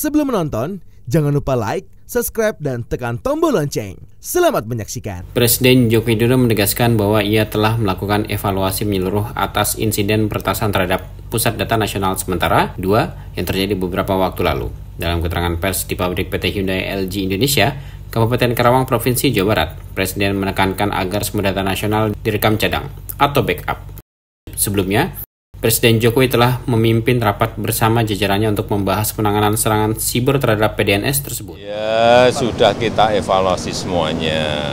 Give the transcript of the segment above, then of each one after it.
Sebelum menonton, jangan lupa like, subscribe, dan tekan tombol lonceng. Selamat menyaksikan. Presiden Joko Widodo menegaskan bahwa ia telah melakukan evaluasi menyeluruh atas insiden peretasan terhadap Pusat Data Nasional Sementara 2 yang terjadi beberapa waktu lalu. Dalam keterangan pers di pabrik PT Hyundai LG Indonesia, Kabupaten Karawang, Provinsi Jawa Barat, Presiden menekankan agar semua data nasional direkam cadang atau backup. Sebelumnya, Presiden Jokowi telah memimpin rapat bersama jajarannya untuk membahas penanganan serangan siber terhadap PDNS tersebut. Ya, sudah kita evaluasi semuanya.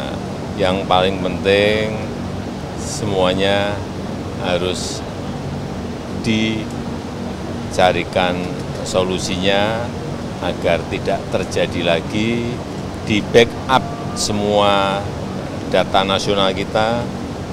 Yang paling penting semuanya harus dicarikan solusinya agar tidak terjadi lagi, di backup semua data nasional kita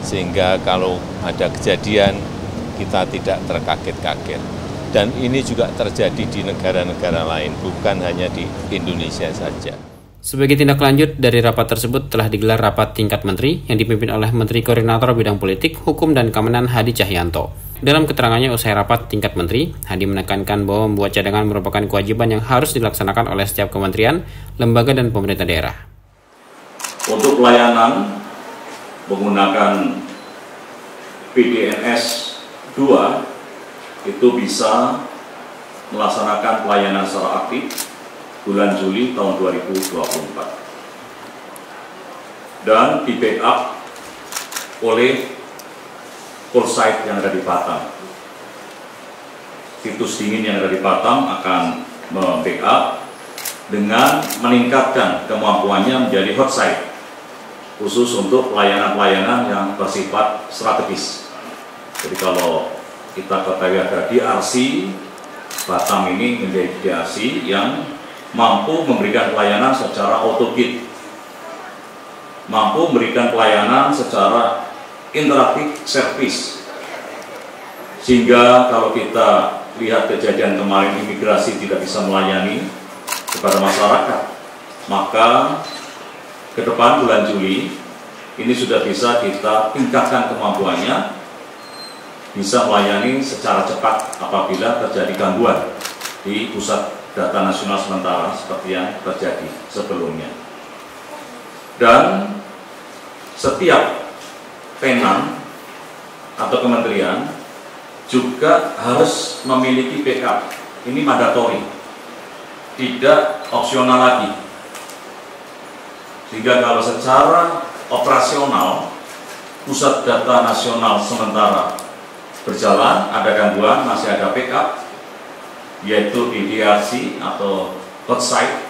sehingga kalau ada kejadian kita tidak terkaget-kaget. Dan ini juga terjadi di negara-negara lain, bukan hanya di Indonesia saja. Sebagai tindak lanjut dari rapat tersebut telah digelar rapat tingkat menteri yang dipimpin oleh Menteri Koordinator Bidang Politik, Hukum, dan Keamanan Hadi Cahyanto. Dalam keterangannya usai rapat tingkat menteri, Hadi menekankan bahwa membuat cadangan merupakan kewajiban yang harus dilaksanakan oleh setiap kementerian, lembaga, dan pemerintah daerah. Untuk pelayanan menggunakan PDNS 2 itu bisa melaksanakan pelayanan secara aktif bulan Juli tahun 2024 dan di backup oleh call site yang ada di Batam. Situs dingin yang ada di Batam akan membackup dengan meningkatkan kemampuannya menjadi hot site khusus untuk pelayanan-pelayanan yang bersifat strategis. Jadi kalau kita ketahui ada DRC, Batam ini menjadi DRC yang mampu memberikan pelayanan secara auto-gate, mampu memberikan pelayanan secara interaktif service, sehingga kalau kita lihat kejadian kemarin imigrasi tidak bisa melayani kepada masyarakat, maka ke depan bulan Juli ini sudah bisa kita tingkatkan kemampuannya, bisa melayani secara cepat apabila terjadi gangguan di Pusat Data Nasional Sementara seperti yang terjadi sebelumnya. Dan setiap tenan atau kementerian juga harus memiliki backup. Ini mandatori, tidak opsional lagi. Sehingga kalau secara operasional Pusat Data Nasional Sementara berjalan, ada gangguan, masih ada backup, yaitu di DRC atau hot site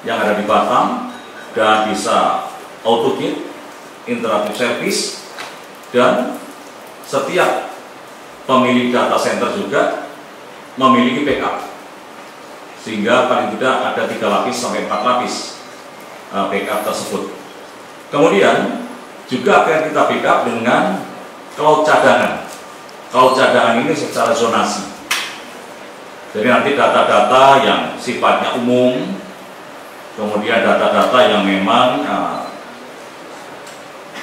yang ada di Batam, dan bisa auto-gate, interaktif service, dan setiap pemilik data center juga memiliki backup, sehingga paling tidak ada 3 lapis sampai 4 lapis backup tersebut. Kemudian juga akan kita backup dengan cloud cadangan. Cloud cadangan ini secara zonasi. Jadi nanti data-data yang sifatnya umum, kemudian data-data yang memang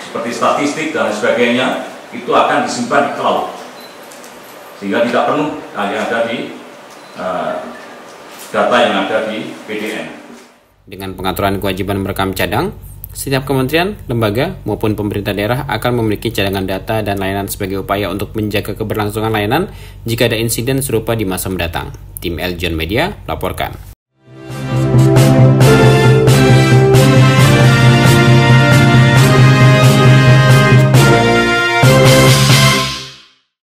seperti statistik dan sebagainya, itu akan disimpan di cloud, sehingga tidak perlu hanya ada di data yang ada di PDN. Dengan pengaturan kewajiban merekam cadang, setiap kementerian, lembaga, maupun pemerintah daerah akan memiliki cadangan data dan layanan sebagai upaya untuk menjaga keberlangsungan layanan jika ada insiden serupa di masa mendatang. Tim Eljon Media laporkan.